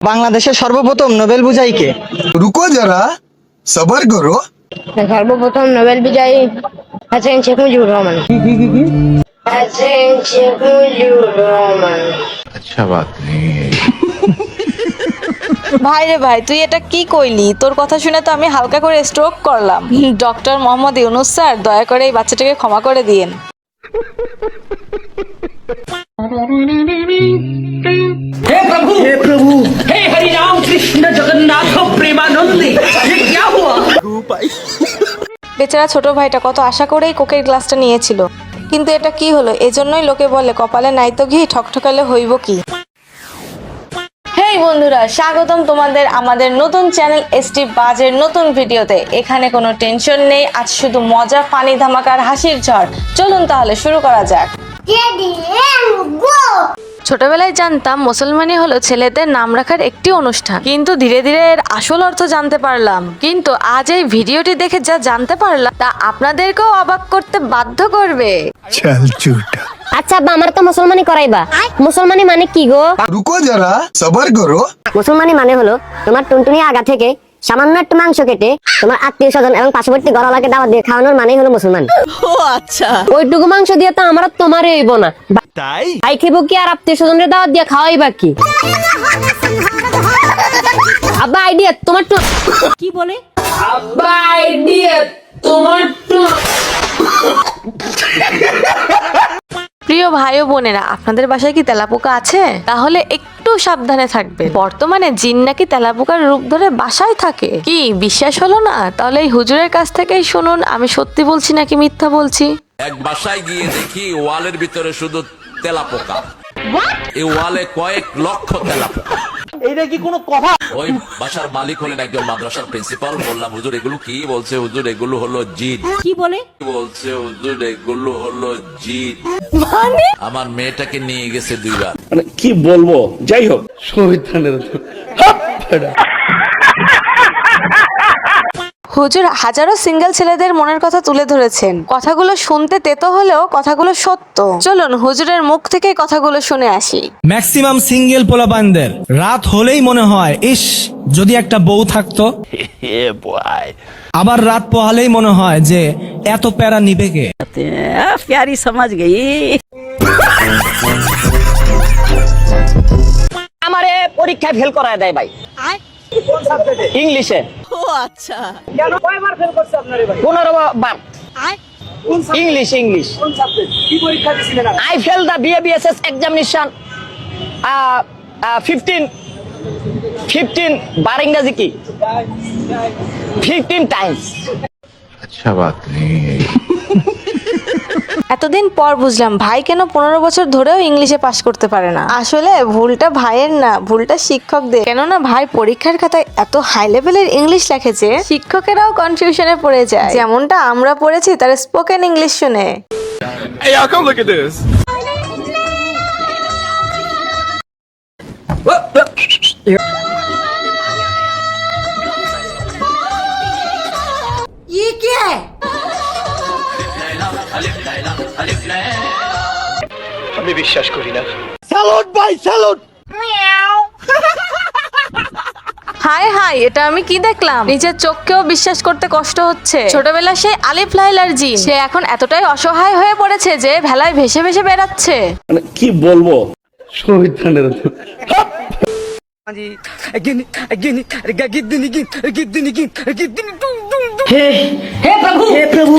বাংলাদেশের সর্বপ্রথম নোবেল বিজয়ী কে? रुको जरा सबर करो। সর্বপ্রথম নোবেল বিজয়ী আছেন শেখ মুজিবুর রহমান। আছেন শেখ মুজিবুর রহমান। अच्छा बात नहीं है। ভাই রে ভাই, তুই এটা কি কইলি? তোর কথা শুনে তো আমি হালকা করে স্ট্রোক করলাম। ডক্টর মোহাম্মদ ইউনূস স্যার, দয়া করে এই বাচ্চাটাকে ক্ষমা করে দিয়েন। हे प्रभु हे हरि राम कृष्ण जगन्नाथ प्रेमानंद ये क्या हुआ। বেচারা ছোট ভাইটা কত আশা করেই কোকের গ্লাসটা নিয়েছিল, কিন্তু এটা কি হলো? এজন্যই লোকে বলে কপালে নাই তো ঘি, ঠকঠকালে হইব কি। হেই বন্ধুরা, স্বাগতম তোমাদের আমাদের নতুন চ্যানেল এসটি বাজের নতুন ভিডিওতে। এখানে কোনো টেনশন নেই, আজ শুধু মজা, পানি ধামাকার হাসির ঝড়। চলুন তাহলে শুরু করা যাক। ছোটবেলায় জানতাম মুসলমানি হলো ছেলেদের নাম রাখার একটি অনুষ্ঠান, কিন্তু ধীরে ধীরে এর আসল অর্থ জানতে পারলাম। কিন্তু আজ এই ভিডিওটি দেখে যা জানতে পারলাম তা আপনাদেরকেও অবাক করতে বাধ্য করবে। चल झूठा। আচ্ছা আব্বা, আমার তো মুসলমানি করাইবা। মুসলমানি মানে কি গো? रुको जरा सबर करो। মুসলমানি মানে হলো তোমার টুনটুনি আগা থেকে সামান্য একটু মাংস কেটে তোমার আত্মীয় স্বজন এবং পার্শ্ববর্তী ঘরওয়ালাকে দাওয়াত দিয়ে খাওয়ানোর মানে হলো মুসলমান। ও আচ্ছা, ওইটুকু মাংস দিয়ে তো আমার তোমার হইব না, তাই ভাই খেব কি আর আত্মীয় স্বজনের দাওয়াত দিয়ে খাওয়াইবা কি? আব্বা আইডিয়া তোমার তো কি বলে? আব্বা আইডিয়া তোমার তো। প্রিয় ভাই ও বোনেরা, আপনাদের বাসায় কি তেলাপোকা আছে? তাহলে একটু সাবধানে থাকবে। বর্তমানে জিন নাকি তেলাপোকার রূপ ধরে বাসায় থাকে। কি বিশ্বাস হলো না? তাহলে এই হুজুরের কাছ থেকেই শুনুন, আমি সত্যি বলছি নাকি মিথ্যা বলছি। এক বাসায় গিয়ে দেখি ওয়ালের ভিতরে শুধু তেলাপোকা। এই ওয়ালে কয়েক লক্ষ তেলাপোকা। এটা কি কোনো কথা? ওই বাসার মালিক হলেন একজন মাদ্রাসার প্রিন্সিপাল। বললাম হুজুর এগুলো কি? বলছে হুজুর এগুলো হলো জিন। কি বলে? বলছে হুজুর এগুলো হলো জিন। আমার মেয়েটাকে নিয়ে গেছে 2 বার। মানে কি বলবো, যাই হোক। হুজুর হাজারো সিঙ্গেল ছেলেদের মনের কথা তুলে ধরেছেন। কথাগুলো শুনতে তেতো হলেও কথাগুলো সত্য। চলুন হুজুরের মুখ থেকে কথাগুলো শুনে আসি। ম্যাক্সিমাম সিঙ্গেল পোলাপানদের রাত হলেই মনে হয় ইস যদি একটা বউ থাকতো। আবার রাত পোহালেই মনে হয় যে এত প্যারা নিবে কে। प्यारी समझ गई। আমারে পরীক্ষায় ফেল করায় দেয় ভাই। কোন সাবজেক্টে? ইংলিশে। ও আচ্ছা, কেন কয়বার ফেল করছে আপনারে ভাই? 15 বার। ইংলিশ ইংলিশ কোন সাবজেক্ট? কি পরীক্ষা দিছিলেন? আই ফেল দা বিএবিএসএস এক্সামিনেশন 15 বার। ইংরেজি কি? 15 টাইমস। अच्छा बात नहीं है। এতদিন পর বুঝলাম ভাই কেন 15 বছর ধরেও ইংলিশে পাশ করতে পারে না। আসলে ভুলটা ভাইয়ের না, ভুলটা শিক্ষকদের। কেননা ভাই পরীক্ষার খাতায় এত হাই লেভেলের ইংলিশ লেখেছে শিক্ষকেরাও কনফিউশনে পড়ে যায়, যেমনটা আমরা পড়েছি তার স্পোকেন ইংলিশ শুনে। Hey, y'all come look at this. আমি বিশ্বাস করি না। স্যালুট ভাই স্যালুট। হাই হাই, এটা আমি কি দেখলাম? নিজের চোখকেও বিশ্বাস করতে কষ্ট হচ্ছে। ছোটবেলা সে আলিফ লাইলার জিন, সে এখন এতটাই অসহায় হয়ে পড়েছে যে ভেলায় ভেসে ভেসে বেড়াচ্ছে। মানে কি বলবো। हे प्रभु।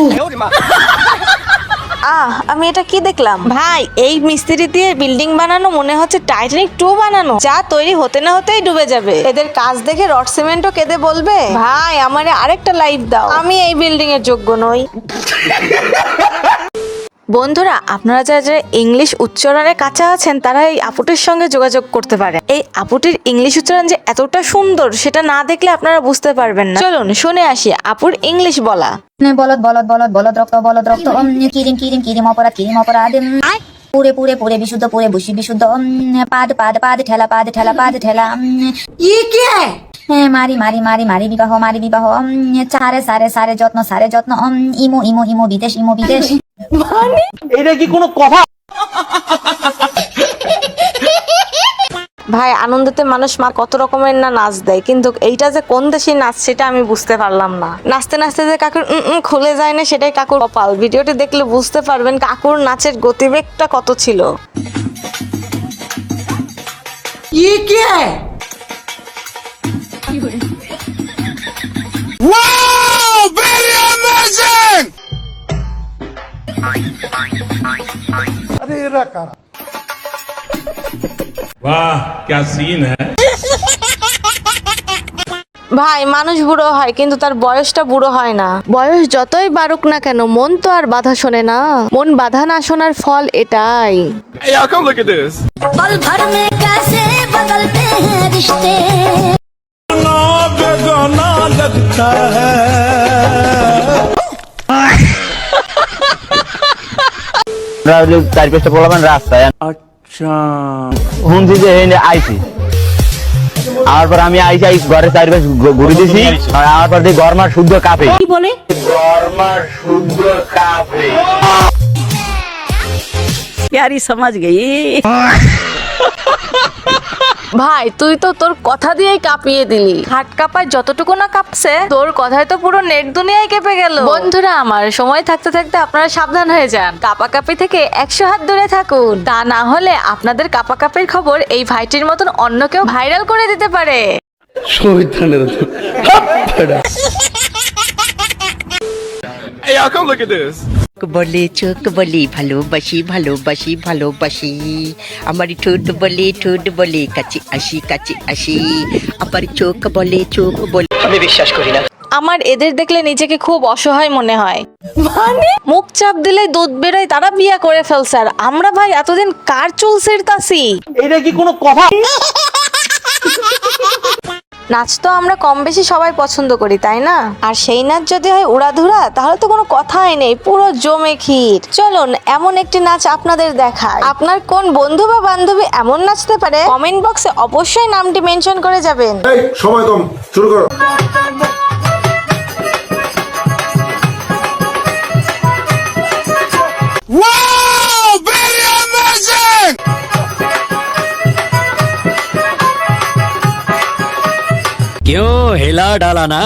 আমি এটা কি দেখলাম? ভাই এই মিস্ত্রি দিয়ে বিল্ডিং বানানো মনে হচ্ছে টাইটানিক 2 বানানো, যা তৈরি হতে না হতেই ডুবে যাবে। এদের কাজ দেখে রড সিমেন্টও কেঁদে বলবে ভাই আমারে আরেকটা লাইফ দাও, আমি এই বিল্ডিং এর যোগ্য নই। বন্ধুরা, আপনারা যারা যারা ইংলিশ উচ্চারণে কাঁচা আছেন তারা এই আপুটির সঙ্গে যোগাযোগ করতে পারেন। এই আপুটির ইংলিশ উচ্চারণ যে এতটা সুন্দর সেটা না দেখলে আপনারা বুঝতে পারবেন না। চলুন শুনে আসি আপুর ইংলিশ বলা। বলদ বলদ বলদ বলদ রক্ত কিরিম কিরিম কিরিম অপরাধ পুরে পুরে পুরে বিশুদ্ধ পুরে বুসি বিশুদ্ধ পাদ পাদ পাদ ঠেলা ই কে মারি মারি মারি মারি বিবাহ সারে সারে সারে যত্ন ইমো ইমো ইমো বিদেশ এটা কি কোনো কথা? ভাই আনন্দতে মানুষ মা কত রকমের না নাচ দেয়, কিন্তু এইটা যে কোন দেশের নাচ সেটা আমি বুঝতে পারলাম না। নাচতে নাচতে যে কাকুর খুলে যায় না সেটাই কাকুর কপাল। ভিডিওটি দেখলে বুঝতে পারবেন কাকুর নাচের গতিবেগটা কত ছিল। वाह क्या सीन है। ভাই মানুষ বুড়ো হয় কিন্তু তার বয়সটা বুড়ো হয় না। বয়স যতই বাড়ুক না কেন মন তো আর বাধা শোনে না। মন বাধা না শোনার ফল এটাই। Hey, y'all come look at this. पल भर में कैसे बदलते हैं रिश्ते চার পাঁচটা পোলাবেন রাস্তায় আচ্ছা শুনছি যে আইসি আর পর আমি আইসি ঘরে চারিপাশ ঘুরে দিছি আর পর দিয়ে গরমার শুদ্ধ কাপে কি বলে গরমার শুদ্ধ কাপে প্যারি সমাজ গই। ভাই তুই তো তোর কথা দিয়েই কাঁপিয়ে দিলি। হাত কাঁপায় যতটুকু না কাঁপছে, তোর কথায় তো পুরো নেট দুনিয়ায় কেঁপে গেল। বন্ধুরা আমার, সময় থাকতে থাকতে আপনারা সাবধান হয়ে যান। কাঁপাকাঁপি থেকে 100 হাত দূরে থাকুন, তা না হলে আপনাদের কাঁপাকাঁপির খবর এই ভাইটির মতন অন্য কেউ ভাইরাল করে দিতে পারে। Hey, y'all come look at this. বলে চোখ বলে ভালোবাসি ভালোবাসি ভালোবাসি, আমার ঠোঁট বলে কাছে আসি কাছে আসি, আমার চোখ বলে আমি বিশ্বাস করি না। আমার এদের দেখলে নিজেকে খুব অসহায় মনে হয়। মানে মুখ চাপ দিলে দুধ বেরোয়, তারা বিয়ে করে ফেলছে, আর আমরা ভাই এতদিন কার চুল ছিঁড়তাছি। এটা কি কোনো কথা? নাচ তো আমরা কম বেশি সবাই পছন্দ করি, তাই না? আর সেই নাচ যদি হয় উড়াধুরা, তাহলে তো কোনো কথাই নেই, পুরো জমে ক্ষীর। চলুন এমন একটি নাচ আপনাদের দেখায়। আপনার কোন বন্ধু বা বান্ধবী এমন নাচতে পারে, কমেন্ট বক্সে অবশ্যই নামটি মেনশন করে যাবেন। সময় কম, শুরু করো। क्यों हिला डाला ना?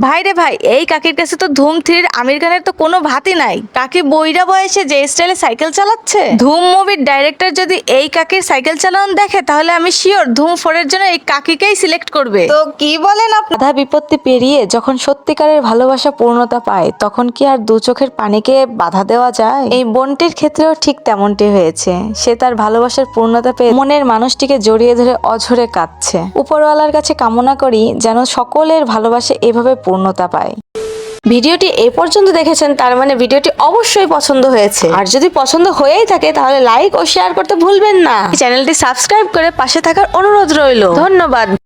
ভাই রে ভাই, এই কাকির কাছে তো ধুম 3 আমির খানের তো কোনো ভাতই নাই। কাকি বইরা বয়সে যে স্টাইলে সাইকেল চালাচ্ছে, ধুম মুভির ডাইরেক্টর যদি এই কাকির সাইকেল চালানো দেখে, তাহলে আমি শিওর ধুম 4 এর জন্য এই কাকিকেই সিলেক্ট করবে। তো কি বলেন আপনি? বাধা বিপত্তি পেরিয়ে যখন সত্যিকারের ভালোবাসা পূর্ণতা পায়, তখন কি আর দু চোখের পানিকে বাধা দেওয়া যায়? এই বোনটির ক্ষেত্রেও ঠিক তেমনটি হয়েছে। সে তার ভালোবাসার পূর্ণতা পেয়ে মনের মানুষটিকে জড়িয়ে ধরে অঝরে কাঁদছে। উপরওয়ালার কাছে কামনা করি যেন সকলের ভালোবাসা এভাবে পূর্ণতা পায়। ভিডিওটি এই পর্যন্ত দেখেছেন, তার মানে ভিডিওটি অবশ্যই পছন্দ হয়েছে। আর যদি পছন্দ হয়েই থাকে তাহলে লাইক ও শেয়ার করতে ভুলবেন না। চ্যানেলটি সাবস্ক্রাইব করে পাশে থাকার অনুরোধ রইল। ধন্যবাদ।